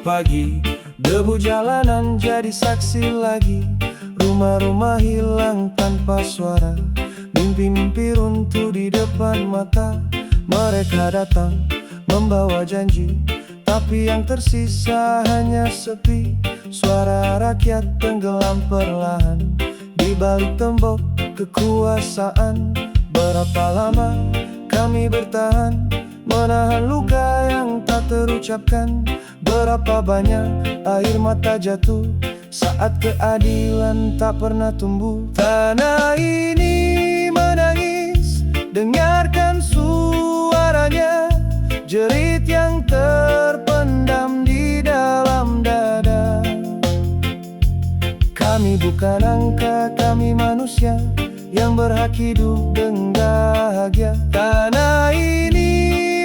pagi, debu jalanan jadi saksi lagi. Rumah-rumah hilang tanpa suara, mimpi-mimpi runtuh di depan mata. Mereka datang membawa janji, tapi yang tersisa hanya sepi. Suara rakyat tenggelam perlahan di balik tembok kekuasaan. Berapa lama kami bertahan, menahan luka yang tak terucapkan. Berapa banyak air mata jatuh saat keadilan tak pernah tumbuh. Tanah ini menangis, dengarkan suaranya, jerit yang terpendam di dalam dada. Kami bukan angka, kami manusia yang berhak hidup dengan bahagia. Tanah ini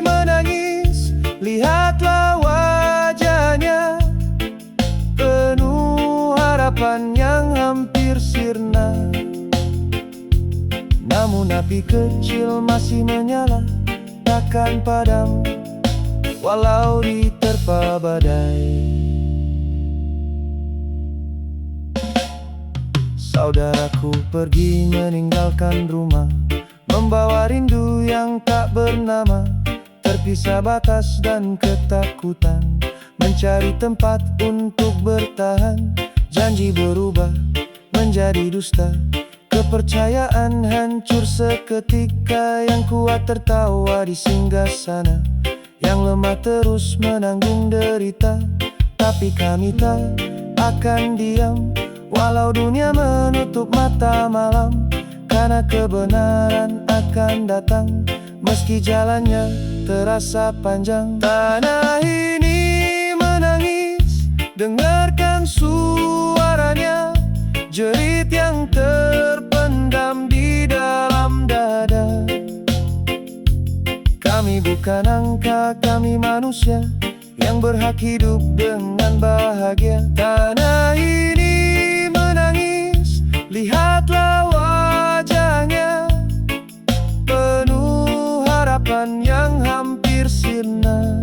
menangis, lihatlah wajahnya, penuh harapan yang hampir sirna. Namun api kecil masih menyala, takkan padam walau diterpa badai. Saudaraku pergi meninggalkan rumah, membawa rindu yang tak bernama. Terpisah batas dan ketakutan, mencari tempat untuk bertahan. Janji berubah menjadi dusta, kepercayaan hancur seketika. Yang kuat tertawa di singgasana, yang lemah terus menanggung derita. Tapi kami tak akan diam, walau dunia menutup mata malam. Karena kebenaran akan datang, meski jalannya terasa panjang. Tanah ini menangis, dengarkan suaranya, jerit yang terpendam di dalam dada. Kami bukan angka, kami manusia yang berhak hidup dengan bahagia. Tanah ini menangis, lihatlah wajahnya, penuh harapan yang hampir sirna.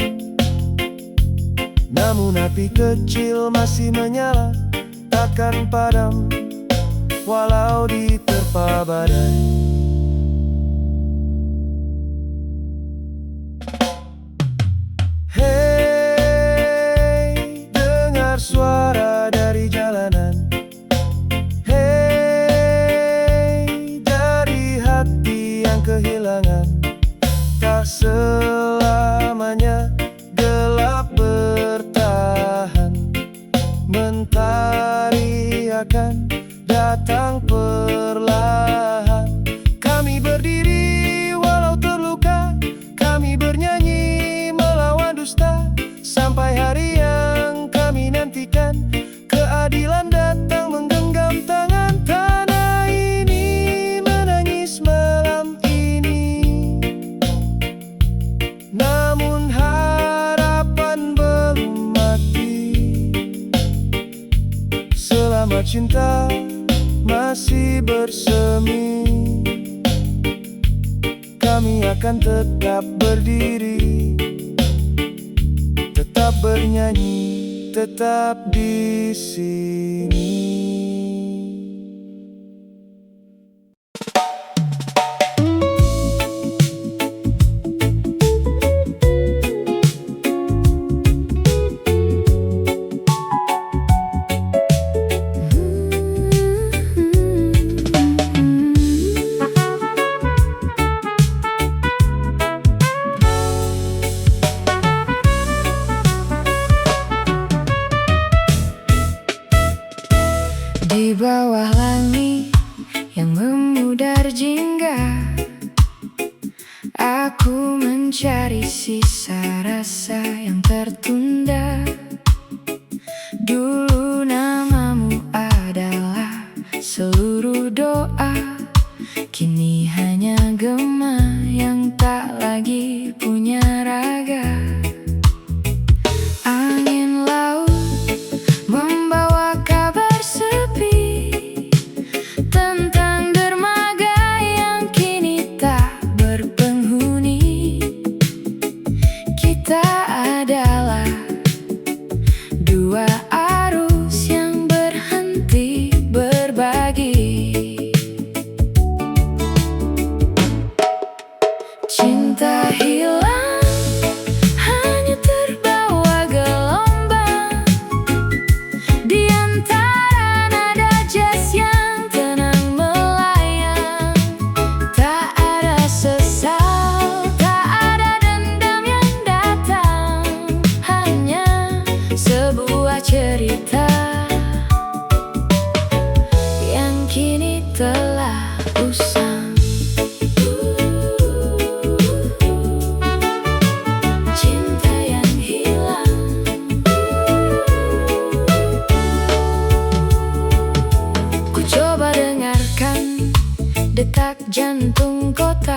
Namun api kecil masih menyala, takkan padam walau diterpa badai. Hei, dengar suara dari jalanan. Hei, dari hati yang kehilangan. Tak selamanya gelap bertahan, mentari akan datang perlahan. Kami berdiri walau terluka, kami bernyanyi melawan dusta. Sampai hari yang kami nantikan, keadilan datang menggenggam tangan. Tanah ini menangis malam ini, namun harapan belum mati. Selama cinta masih bersemi, kami akan tetap berdiri, tetap bernyanyi, tetap di sini. Di bawah langit yang memudar jingga, aku mencari sisa rasa yang tertunda. Dulu namamu adalah seluruh doa, kini hanya gema yang tak lagi punya raga. Angin laut membawa kabar sepi tentang dermaga yang kini tak berpenghuni. Kita adalah jantung kota.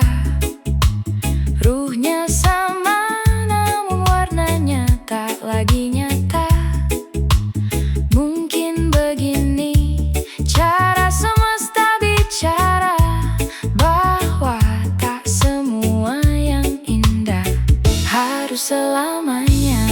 Ruhnya sama, namun warnanya tak lagi nyata. Mungkin begini cara semesta bicara, bahwa tak semua yang indah harus selamanya.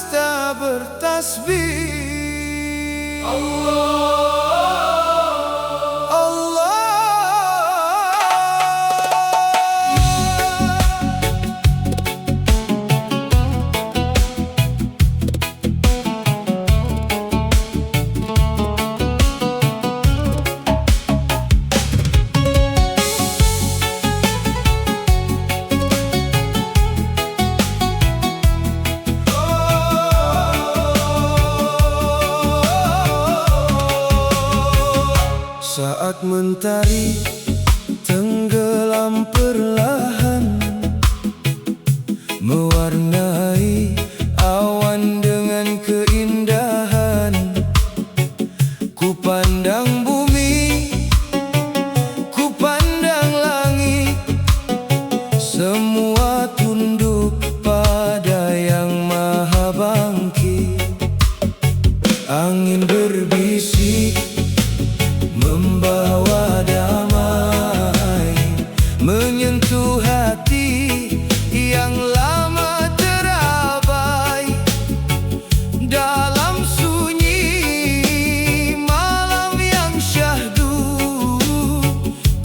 semesta bertasbih. Allah, Allah. Saat mentari tenggelam perlahan, mewarnai awan dengan keindahan. Ku pandang bumi, ku pandang langit, semua tunduk pada Yang Maha Bangkit. Angin berbisik membawa damai, menyentuh hati yang lama terabai. Dalam sunyi malam yang syahdu,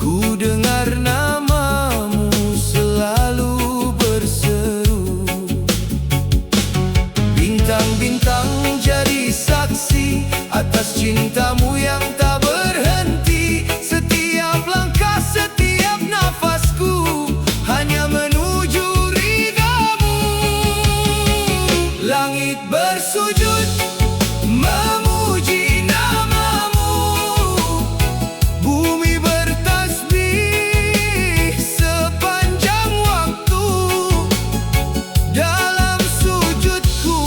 ku dengar namamu selalu berseru. Bintang-bintang jadi saksi atas cintamu yang tak berhenti. Setiap langkah, setiap nafasku hanya menuju ridhamu. Langit bersujud memuji namamu, bumi bertasbih sepanjang waktu. Dalam sujudku,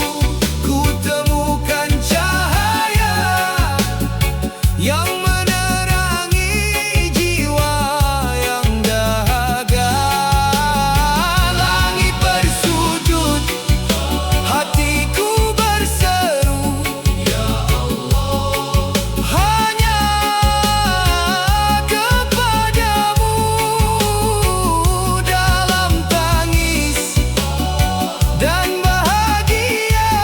ku temukan cahaya yang menerangi jiwa yang dahaga. Langit bersujud, hatiku berseru, Ya Allah, hanya kepadamu. Dalam tangis dan bahagia,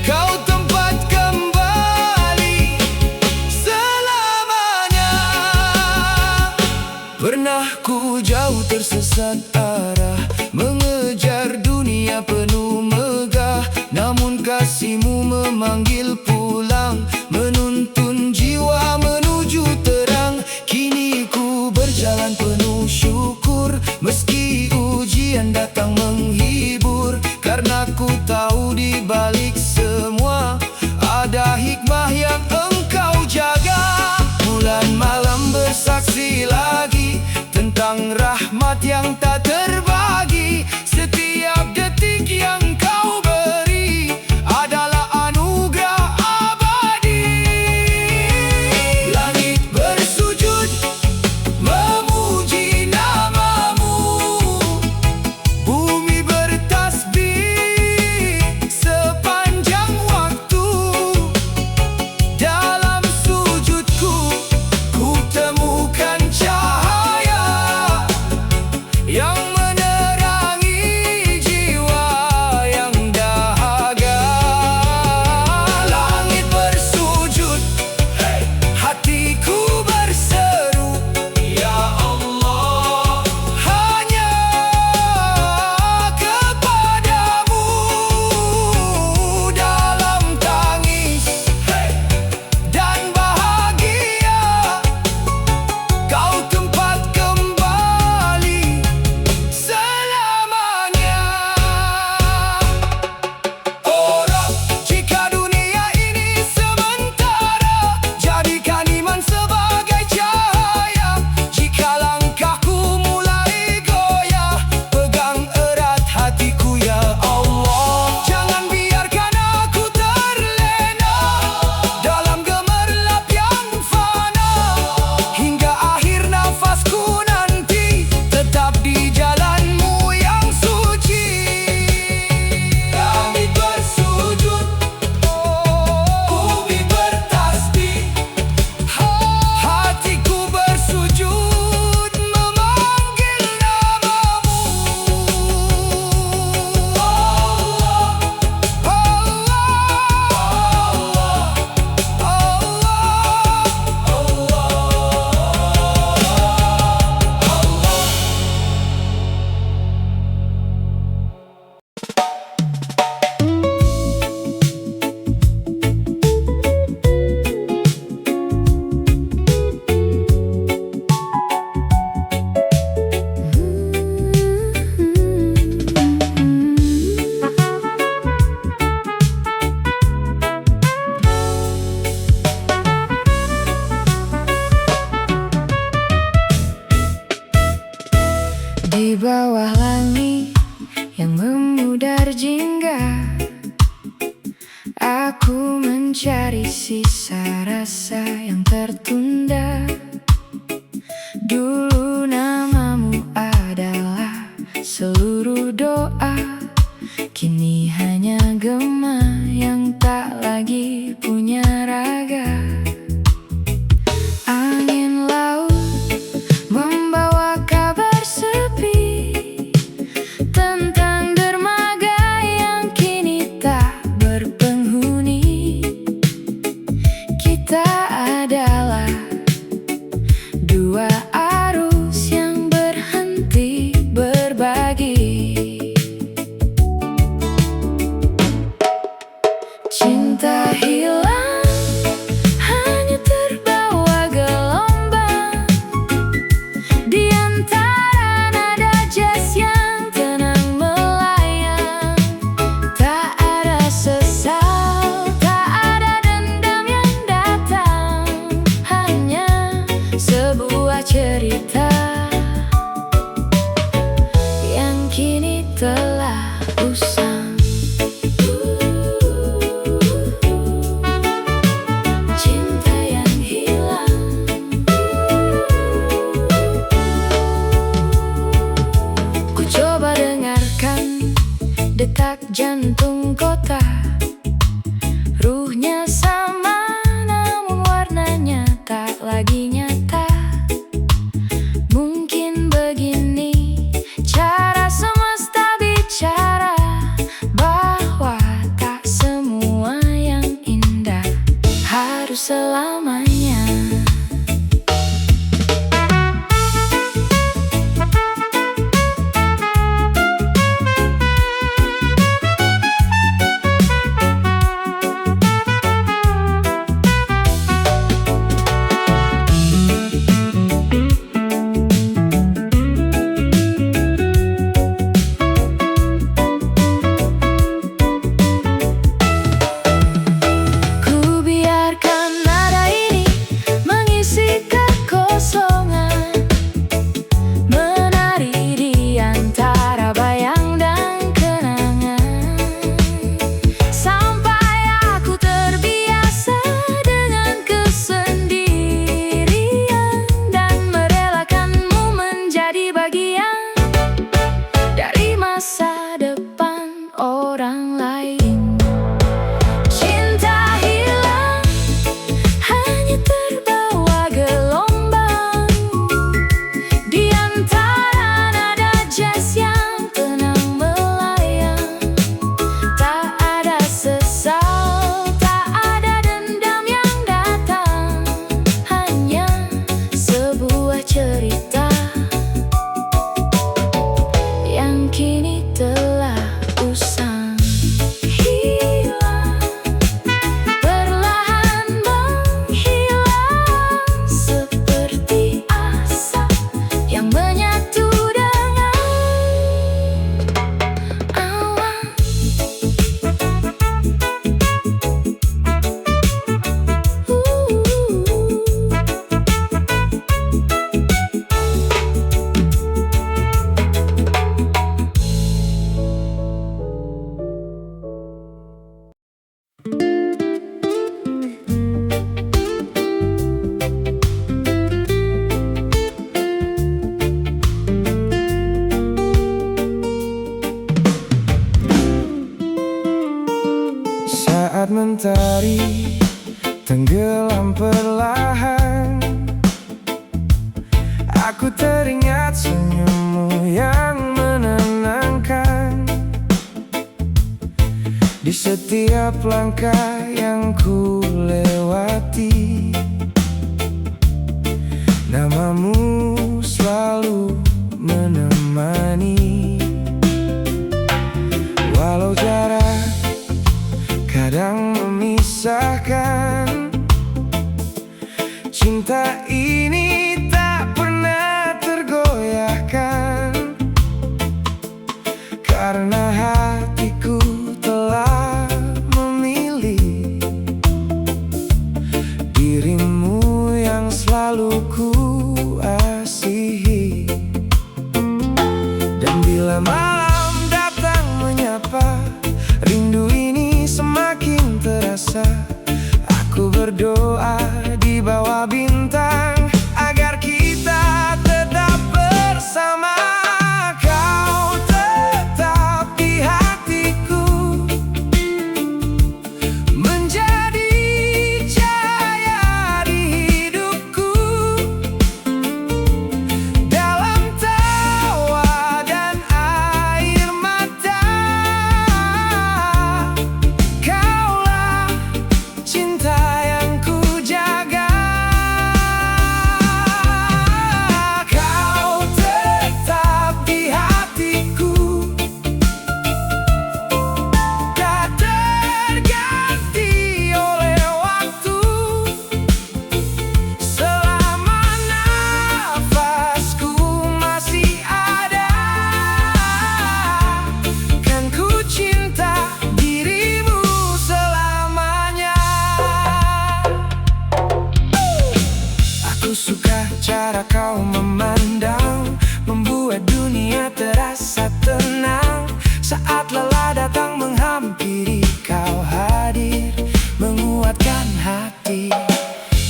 kau tempat kembali selamanya. Pernah ku jauh tersesat arah, mengejar dunia penuh megah. Namun kasihmu memanggil pulang, menuntun jiwa menuju terang. Kini ku berjalan penuh syukur, meski ujian datang menghibur. Karena ku tahu di balik semua ada hikmah yang engkau jaga. Bulan malam bersaksi lagi tentang rahmat yang tak terbagi. Setiap detik yang kau beri adalah anugerah abadi. Langit bersujud memuji namamu, bumi bertasbih sepanjang waktu. Dalam sujudku, ku temukan cahaya yang Aku mencari sisa rasa yang tertunda. Dulu namamu adalah seluruh doa, kini hanya gema yang tak lagi punya raga. Angin laut membawa kabar sepi tentang dermaga yang kini tak berpenghuni. Kita adalah dua arus yang berhenti berbagi. Cinta hilang, hanya terbawa gelombang di antara nada jazz yang tenang melayang. Tak ada sesal, tak ada dendam yang datang, hanya sebuah cerita yang kini telah usang. Cinta yang hilang. Ku coba dengarkan detak jantung kota. Ruhnya sama, namun warnanya tak lagi nyata. Mungkin begini cara semesta bicara, bahwa tak semua yang indah harus selamanya. Ku biarkan nada ini mengisi kekosongan, menari di antara bayang dan kenangan, sampai aku terbiasa dengan kesendirian dan merelakanmu menjadi bagian dari masa depan orang lain. Cinta hilang, hanya terbawa gelombang di antara nada jazz yang tenang melayang. Tak ada sesal, tak ada dendam yang datang, hanya sebuah cerita yang kini telah usang. Hilang, perlahan menghilang, seperti asap yang menyatu dengan awan. Saat mentari tenggelam perlahan, aku teringat senyummu yang menenangkan. Di setiap langkah yang ku lewati, namamu selalu menemani. Walau jarak kadang memisahkan, cinta ini tak pernah tergoyahkan, karena hatiku telah memilih dirimu yang selalu ku asihi. Dan bila malam datang menyapa, rindu ini semakin terasa. berdoa di bawah bintang agar kita tetap bersama. Kau tetap di hatiku, menjadi cahaya di hidupku. Dalam tawa dan air mata, kaulah cinta yang ku jaga. Kau tetap di hatiku, tak terganti oleh waktu. Selama nafasku masih ada, kan ku cinta dirimu selamanya. Aku suka cara kau memandang, membuat dunia terasa tenang. Saat lelah datang menghampiri, kau hadir menguatkan hati.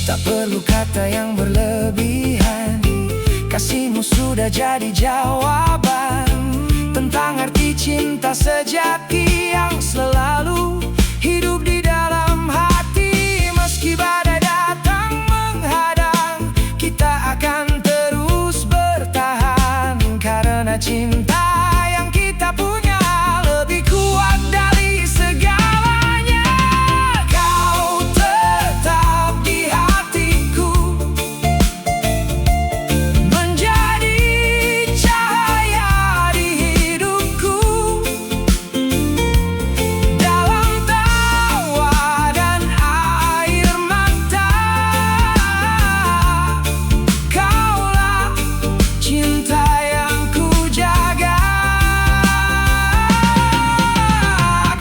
Tak perlu kata yang berlebihan, kasihmu sudah jadi jawaban tentang arti cinta sejati yang selalu hidup di dalam hati. Meski badai datang menghadang, kita akan terus bertahan, karena cinta yang kita punya lebih kuat dari segalanya. Kau tetap di hatiku, menjadi cahaya di hidupku. Dalam tawa dan air mata, kaulah cinta yang ku jaga.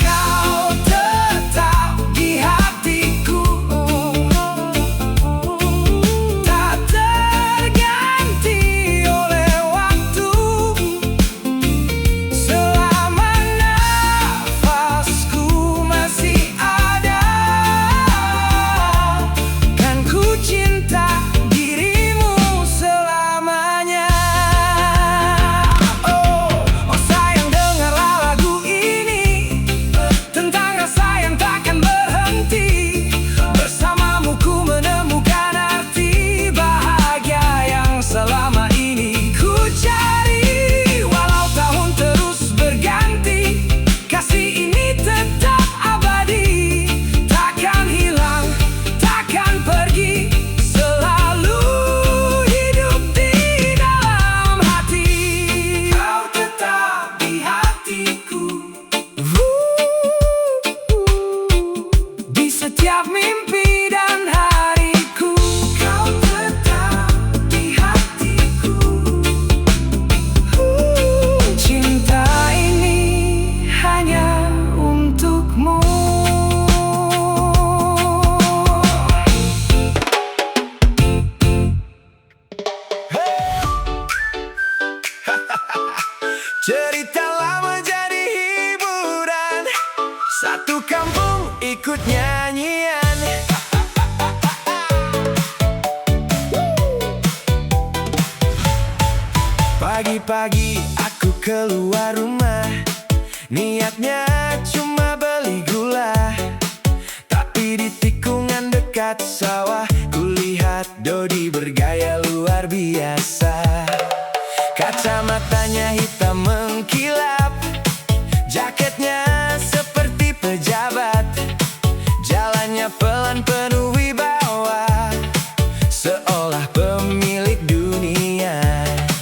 Kau tetap di hatiku, tak terganti oleh waktu. Selama nafasku masih ada, kan ku cinta dirimu selamanya. Oh sayang, dengarlah lagu ini tentang rasa yang takkan berhenti. Bersamamu ku menemukan arti bahagia yang selama ini ku cari. Walau tahun terus berganti, kasih ini tetap abadi. Takkan hilang, takkan pergi, selalu hidup di dalam hati. Kau tetap di hatiku, di setiap mimpi dan hariku. Kau tetap di hatiku, cinta ini hanya untukmu. Cerita lama jadi hiburan, satu kampung ikut nyanyian. Pagi-pagi aku keluar rumah, niatnya cuma beli gula. Tapi di tikungan dekat sawah, kulihat Dodi bergaya luar biasa. Kacamatanya hitam mengkilap, jaketnya seperti pejabat, jalannya pelan penuh wibawa, seolah pemilik dunia.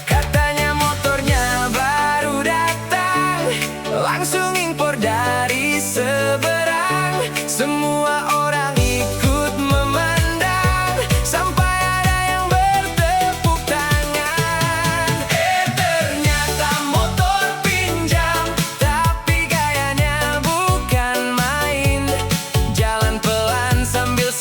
Katanya motornya baru datang, langsung impor dari seberang. Semua orang ikut memandang, sampai ada yang bertepuk tangan. Ternyata motor pinjam, tapi gayanya bukan main. Jalan pelan sambil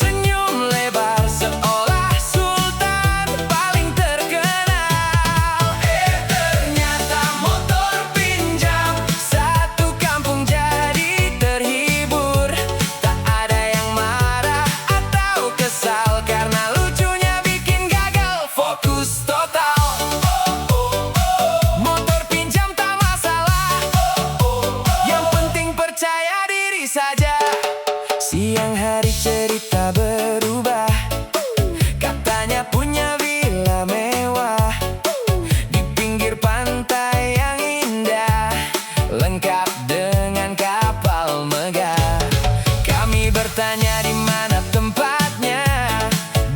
Siang hari cerita berubah, katanya punya villa mewah di pinggir pantai yang indah, lengkap dengan kapal megah. Kami bertanya di mana tempatnya,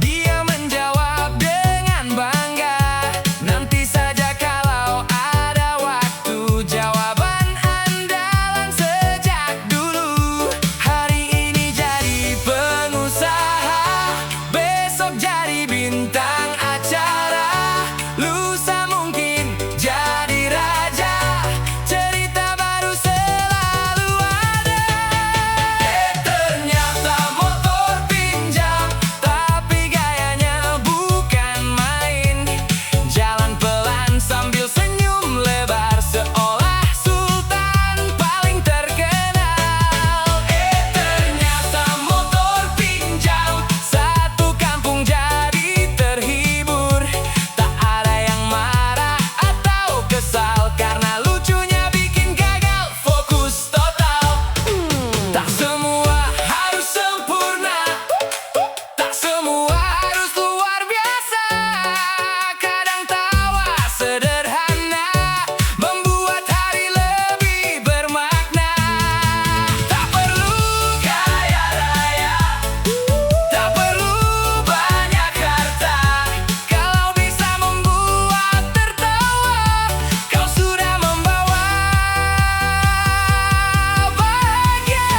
dia menjawab dengan bangga, nanti saja kalau ada waktu. Jawaban andalan sejak dulu. Hari ini jadi pengusaha, besok jadi bintang acara, lusa mungkin jadi raja. Cerita baru selalu ada. Ternyata motor pinjam, tapi gayanya bukan main. Jalan pelan sambil senyum lebar, seolah sultan paling terkenal. Ternyata motor pinjam, satu kampung jadi terhibur. Tak ada yang marah atau kesal, karena lucunya bikin gagal fokus total. Tak semua harus sempurna, tak semua harus luar biasa. Kadang tawa sederhana membuat hari lebih bermakna. Tak perlu kaya raya, tak perlu banyak harta, kalau bisa membuat tertawa, kau sudah membawa bahagia.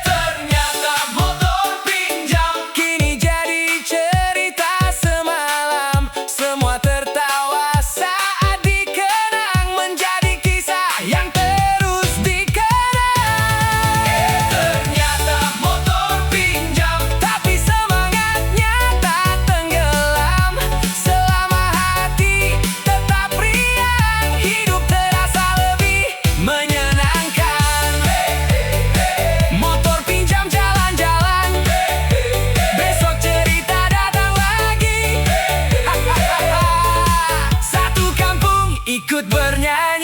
Ternyata motor pinjam kini jadi cerita semalam. Semua tertawa saat dikenang, menjadi kisah yang terus dikenang. Ternyata motor pinjam, tapi semangatnya tak tenggelam. Selama hati tetap riang, hidup terasa lebih menyenangkan. Motor pinjam jalan-jalan, besok cerita datang lagi. Satu kampung ikut bernyanyi.